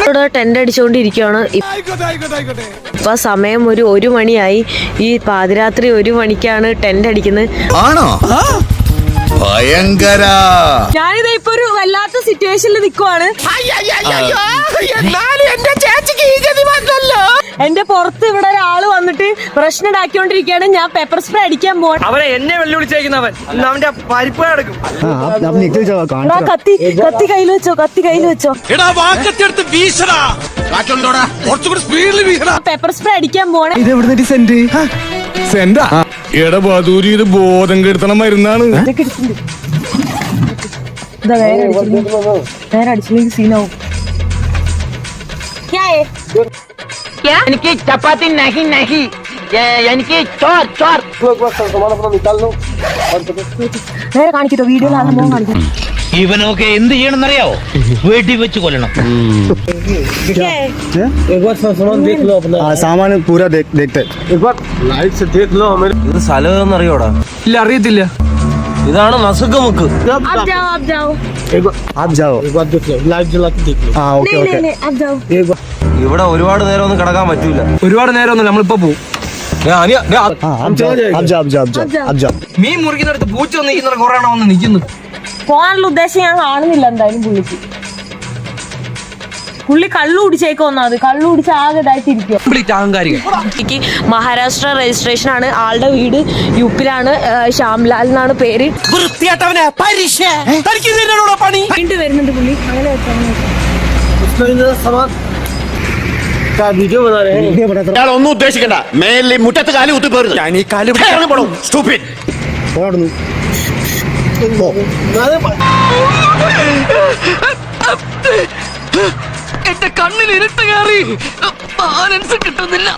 ഇവിടെ ടെന്റ് അടിച്ചുകൊണ്ടിരിക്കുകയാണ്. ഇപ്പൊ സമയം ഒരു 1 മണിയായി. ഈ പാതിരാത്രി 1 മണിക്കാണ് ടെന്റ് അടിക്കുന്നത്. ആണോ? ഭയങ്കര. ഞാനിത് ഇപ്പൊ ഒരു വല്ലാത്ത സിറ്റുവേഷനിൽ നിൽക്കുവാണ്. എന്റെ പുറത്ത് ഇവിടെ ഒരാള് വന്നിട്ട് പ്രശ്നം ഉണ്ടാക്കിക്കൊണ്ടിരിക്കുകയാണ്. ഞാൻ പെപ്പർ സ്പ്രേ അടിക്കാൻ പോവാ. അവനെ എന്നെ വെല്ലുവിളിച്ചേക്കുന്നവൻ അവന്റെ പരിപ്പ് കിടക്കും. കത്തി കയ്യിൽ വെച്ചോ, കത്തി കയ്യിൽ വെച്ചോ. പെപ്പർ സ്പ്രേ അടിക്കാൻ പോണേ. ഇത് ബോധം കെടുത്തണം മരുന്നാണ്. നേരെ അടിച്ചില്ലെങ്കിൽ സീനാവും. എനിക്ക് ചപ്പാത്തി നഹി നഹി, എനിക്ക് ചോർ ചോർ. നേരെ കാണിക്കട്ടോ, വീഡിയോയിലാണ് മോൻ കാണിക്കാം. ഇവനൊക്കെ എന്ത് ചെയ്യണമെന്നറിയാവോ? വെടി വെച്ച് കൊല്ലണം. സാമാൻ പൂരാ ദേഖ്തേ. ഇത് സ്ഥലം അറിയോടാ? ഇല്ല, അറിയത്തില്ല. ഇതാണ് നസുഖമുക്ക്. ഇവിടെ ഒരുപാട് നേരം ഒന്നും കിടക്കാൻ പറ്റൂല. ഒരുപാട് നേരം ഒന്നും നമ്മളിപ്പോ പോവും. മീൻ മുറിക്കുന്നിടത്ത് പൂച്ച വന്ന് നിൽക്കുന്ന കുറെ എണ്ണം വന്ന് നിൽക്കുന്നു. പോകാനുള്ള ഉദ്ദേശം ഞാൻ കാണുന്നില്ല. എന്തായാലും പുള്ളി കള്ളു കുടിച്ചേക്കൊന്നത്. കള്ളു കുടിച്ച് ആകെ ഇതായിട്ടിരിക്കും. അഹങ്കാരികൾ. മഹാരാഷ്ട്ര രജിസ്ട്രേഷൻ ആണ്. ആളുടെ വീട് യുപിയിലാണ്. ശ്യാംലാൽ എന്നാണ് പേര്. വീണ്ടും വരുന്നുണ്ട് പുള്ളി. അങ്ങനെ ഒന്നും ഉദ്ദേശിക്കണ്ട. മേലിൽ മുറ്റത്ത് കാല് കുത്തിപ്പോരുന്നു. ഞാൻ ഈ കാല് എന്റെ കണ്ണിൽ ഇരുട്ട് കയറി ബാലൻസ് കിട്ടുന്നില്ല.